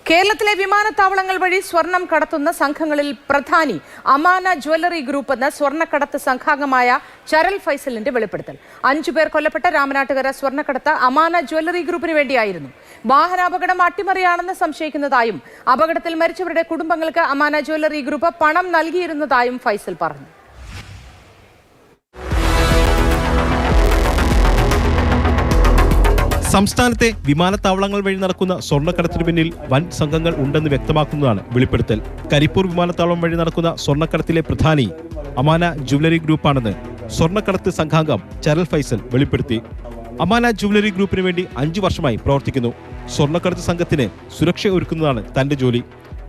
കേരളത്തിലെ വിമാനത്താവളങ്ങൾ വഴി സ്വർണം കടത്തുന്ന സംഘങ്ങളിൽ പ്രധാനി അമാന ജ്വല്ലറി ഗ്രൂപ്പ് എന്ന സ്വർണ്ണക്കടത്ത് സംഘാംഗമായ ചരൽ ഫൈസലിന്റെ വെളിപ്പെടുത്തൽ. 5 പേർ കൊല്ലപ്പെട്ട രാമനാട്ടുകര സ്വർണ്ണക്കടത്ത് അമാന ജ്വല്ലറി ഗ്രൂപ്പിന് വേണ്ടിയായിരുന്നു. വാഹനാപകടം അട്ടിമറിയാണെന്ന് സംശയിക്കുന്നതായും അപകടത്തിൽ മരിച്ചവരുടെ കുടുംബങ്ങൾക്ക് അമാന ജ്വല്ലറി ഗ്രൂപ്പ് പണം നൽകിയിരുന്നതായും ഫൈസൽ പറഞ്ഞു. സംസ്ഥാനത്തെ വിമാനത്താവളങ്ങൾ വഴി നടക്കുന്ന സ്വർണ്ണക്കടത്തിന് പിന്നിൽ വൻ സംഘങ്ങൾ ഉണ്ടെന്ന് വ്യക്തമാക്കുന്നതാണ് വെളിപ്പെടുത്തൽ. കരിപ്പൂർ വിമാനത്താവളം വഴി നടക്കുന്ന സ്വർണ്ണക്കടത്തിലെ പ്രധാനി അമാന ജ്വല്ലറി ഗ്രൂപ്പാണെന്ന് സ്വർണ്ണക്കടത്ത് സംഘാംഗം ചരൽ ഫൈസൽ വെളിപ്പെടുത്തി. അമാന ജ്വല്ലറി ഗ്രൂപ്പിന് വേണ്ടി 5 വർഷമായി പ്രവർത്തിക്കുന്നു. സ്വർണ്ണക്കടത്ത് സംഘത്തിന് സുരക്ഷ ഒരുക്കുന്നതാണ് തന്റെ ജോലി.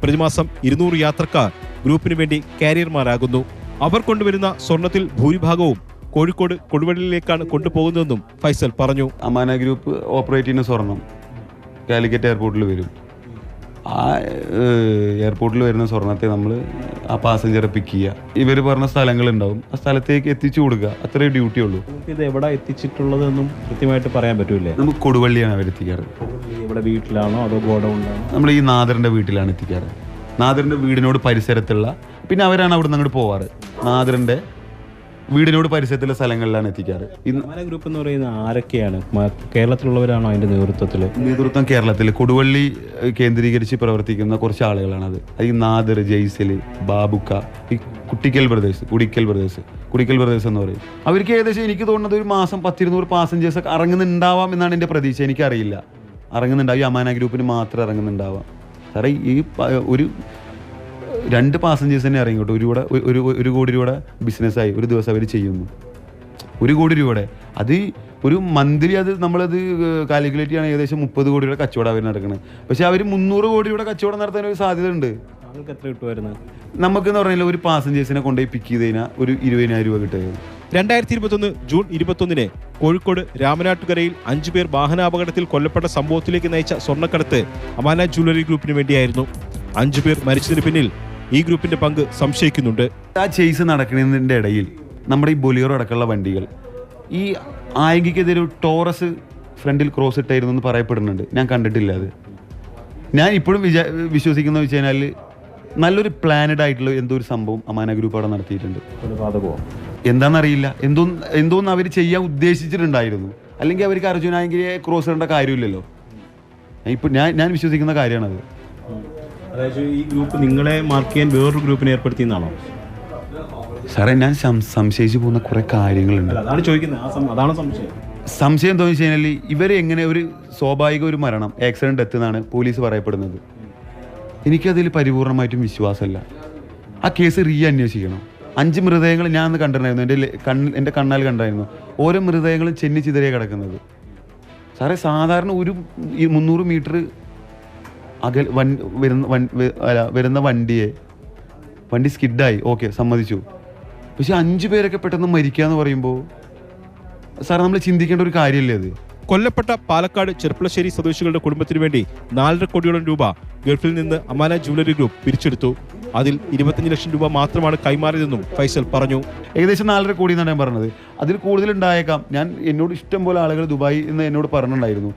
പ്രതിമാസം 200 യാത്രക്കാർ ഗ്രൂപ്പിന് വേണ്ടി കാരിയർമാരാകുന്നു. അവർ കൊണ്ടുവരുന്ന സ്വർണത്തിൽ ഭൂരിഭാഗവും കോഴിക്കോട് കൊടുവള്ളിയിലേക്കാണ് കൊണ്ടുപോകുന്നതെന്നും ഫൈസൽ പറഞ്ഞു. അമാന ഗ്രൂപ്പ് ഓപ്പറേറ്റ് ചെയ്യുന്ന സ്വർണം കാലിക്കറ്റ് എയർപോർട്ടിൽ വരും. ആ എയർപോർട്ടിൽ വരുന്ന സ്വർണത്തെ നമ്മൾ ആ പാസഞ്ചറെ പിക്ക് ചെയ്യുക. ഇവർ പറഞ്ഞ സ്ഥലങ്ങളുണ്ടാവും, ആ സ്ഥലത്തേക്ക് എത്തിച്ചു കൊടുക്കുക. അത്രയും ഡ്യൂട്ടി ഉള്ളൂ. ഇത് എവിടെ എത്തിച്ചിട്ടുള്ളതെന്നും കൃത്യമായിട്ട് പറയാൻ പറ്റൂലേ? നമുക്ക് കൊടുവള്ളിയാണ് അവർ എത്തിക്കാറ്. ഇവിടെ വീട്ടിലാണോ അതോ ഗോഡൗണിലാണോ? നമ്മൾ ഈ നാദറിന്റെ വീട്ടിലാണ് എത്തിക്കാറ്. നാദറിന്റെ വീടിനോട് പരിസരത്തുള്ള, പിന്നെ അവരാണ് അവിടെ നിന്ന് അങ്ങോട്ട് പോവാറ്. നാദറിന്റെ വീടിനോട് പരിസരത്തുള്ള സ്ഥലങ്ങളിലാണ് എത്തിക്കാറ്. അമാന ഗ്രൂപ്പ് എന്ന് പറയുന്ന ആരൊക്കെയാണ്? കേരളത്തിലുള്ളവരാണോ അതിന്റെ നേതൃത്വം കേരളത്തിൽ കൊടുവള്ളി കേന്ദ്രീകരിച്ച് പ്രവർത്തിക്കുന്ന കുറച്ച് ആളുകളാണത്. ഈ നാദർ, ജയ്സൽ, ബാബുക്ക, ഈ കുടിക്കൽ ബ്രദേഴ്സ് എന്ന് പറയും. അവർക്ക് ഏകദേശം എനിക്ക് തോന്നുന്നത് ഒരു മാസം 10-200 പാസഞ്ചേഴ്സ് ഒക്കെ ഇറങ്ങുന്നുണ്ടാവാം എന്നാണ് എൻ്റെ പ്രതീക്ഷ. എനിക്കറിയില്ല, ഇറങ്ങുന്നുണ്ടാവും. ഈ അമാന ഗ്രൂപ്പിന് മാത്രം ഇറങ്ങുന്നുണ്ടാവാം. സാറേ, ഈ ഒരു 2 പാസഞ്ചേഴ്സ് തന്നെ ഇറങ്ങിക്കോട്ടെ, ഒരു കോടി രൂപയുടെ ബിസിനസ്സായി ഒരു ദിവസം അവർ ചെയ്യുന്നു. 1 കോടി രൂപയുടെ അത് ഒരു മന്ത്ലി അത് നമ്മളത് കാൽക്കുലേറ്റ് ചെയ്യണം. ഏകദേശം 30 കോടി രൂപയുടെ കച്ചവടം അവർ നടക്കുന്നത്. പക്ഷെ അവർ 300 കോടി രൂപയുടെ കച്ചവടം നടത്താൻ ഒരു സാധ്യത ഉണ്ട്. എത്ര കിട്ടുമായിരുന്നു? നമുക്കെന്ന് പറഞ്ഞാൽ ഒരു പാസഞ്ചേഴ്സിനെ കൊണ്ടുപോയി പിക്ക് ചെയ്ത് കഴിഞ്ഞാൽ ഒരു 20,000 രൂപ കിട്ടുമായിരുന്നു. 2021 ജൂൺ 21 കോഴിക്കോട് രാമനാട്ടുകരയിൽ 5 പേർ വാഹനാപകടത്തിൽ കൊല്ലപ്പെട്ട സംഭവത്തിലേക്ക് നയിച്ച സ്വർണ്ണക്കടത്ത് അമാന ജ്വല്ലറി ഗ്രൂപ്പിന് വേണ്ടിയായിരുന്നു. 5 പേർ മരിച്ചതിന് പിന്നിൽ ഈ ഗ്രൂപ്പിന്റെ പങ്ക് സംശയിക്കുന്നുണ്ട്. ആ ചേസ് നടക്കുന്നതിൻ്റെ ഇടയിൽ നമ്മുടെ ഈ ബൊലിയറോ അടക്കമുള്ള വണ്ടികൾ ഈ ആയിക്കെതിരെ ഒരു ടോറസ് ഫ്രണ്ടിൽ ക്രോസ് ഇട്ടായിരുന്നു എന്ന് പറയപ്പെടുന്നുണ്ട്. ഞാൻ കണ്ടിട്ടില്ല അത്. ഞാൻ ഇപ്പോഴും വിശ്വസിക്കുന്നത് വെച്ച് കഴിഞ്ഞാൽ നല്ലൊരു പ്ലാനഡ് ആയിട്ടുള്ള എന്തോ ഒരു സംഭവം അമാന ഗ്രൂപ്പ് അവിടെ നടത്തിയിട്ടുണ്ട്. എന്താണെന്നറിയില്ല, എന്തോന്ന് അവർ ചെയ്യാൻ ഉദ്ദേശിച്ചിട്ടുണ്ടായിരുന്നു. അല്ലെങ്കിൽ അവർക്ക് അർജുനായെങ്കിലെ ക്രോസ് ഇടേണ്ട കാര്യമില്ലല്ലോ. ഇപ്പോൾ ഞാൻ വിശ്വസിക്കുന്ന കാര്യമാണത്. അതായത് ഈ ഗ്രൂപ്പ് നിങ്ങളെ മാർക്ക് ചെയ്യാൻ വേറൊരു ഗ്രൂപ്പിനെ ഏർപ്പെടുത്തിയെന്നാണോ? സാറേ, ഞാൻ സംശയിച്ചു പോകുന്ന കുറെ കാര്യങ്ങളുണ്ട്. അതാണ് ചോദിക്കുന്നത്. അതാണ് സംശയം എന്താണെന്ന് വെച്ച് കഴിഞ്ഞാൽ ഇവരെ എങ്ങനെ ഒരു സ്വാഭാവിക ഒരു മരണം, ആക്സിഡന്റ് ഡെത്ത് എന്നാണ് പോലീസ് പറയപ്പെടുന്നത്. എനിക്കതിൽ പരിപൂർണമായിട്ടും വിശ്വാസമല്ല. ആ കേസ് അന്വേഷിക്കണം. 5 മൃതദേഹങ്ങൾ ഞാൻ അന്ന് കണ്ടിട്ടുണ്ടായിരുന്നു. എൻ്റെ കണ്ണാൽ കണ്ടായിരുന്നു. ഓരോ മൃതദേഹങ്ങളും ചെന്നിച്ചിതറിയ കിടക്കുന്നത്. സാറേ, സാധാരണ ഒരു 300 മീറ്റർ വരുന്ന വണ്ടി സ്കിഡായി, ഓക്കെ, സമ്മതിച്ചു. പക്ഷെ 5 പേരൊക്കെ പെട്ടെന്ന് മരിക്കുക എന്ന് പറയുമ്പോൾ സാർ, നമ്മൾ ചിന്തിക്കേണ്ട ഒരു കാര്യമല്ലേ അത്? കൊല്ലപ്പെട്ട പാലക്കാട് ചെർപ്പളശ്ശേരി സ്വദേശികളുടെ കുടുംബത്തിന് വേണ്ടി 4.5 കോടിയോളം രൂപ ഗൾഫിൽ നിന്ന് അമാന ജ്വല്ലറി ഗ്രൂപ്പ് പിരിച്ചെടുത്തു. അതിൽ 25 ലക്ഷം രൂപ മാത്രമാണ് കൈമാറിയതെന്നും ഫൈസൽ പറഞ്ഞു. ഏകദേശം 4.5 കോടി എന്നാണ് ഞാൻ പറഞ്ഞത്. അതിൽ കൂടുതൽ ഉണ്ടായേക്കാം. എന്നോട് ഇഷ്ടം പോലെ ആളുകൾ ദുബായ് എന്ന് എന്നോട് പറഞ്ഞിട്ടുണ്ടായിരുന്നു.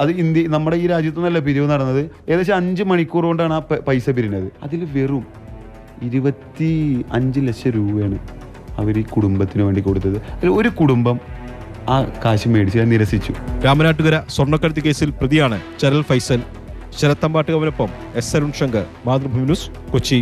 അത് നമ്മുടെ ഈ രാജ്യത്തു നിന്നല്ല പിരിവ് നടന്നത്. ഏകദേശം 5 മണിക്കൂർ കൊണ്ടാണ് ആ പൈസ പിരിഞ്ഞത്. അതിൽ വെറും 25 ലക്ഷം രൂപയാണ് അവർ ഈ കുടുംബത്തിന് വേണ്ടി കൊടുത്തത്. ഒരു കുടുംബം ആ കാശ് മേടിച്ച് നിരസിച്ചു. രാമനാട്ടുകര സ്വർണ്ണക്കടത്ത് കേസിൽ പ്രതിയാണ് ചരൽ ഫൈസൽ. ശരത്തമ്പാട്ടുകവനൊപ്പം എസ് അരുൺ ശങ്കർ, മാതൃഭൂമി ന്യൂസ്, കൊച്ചി.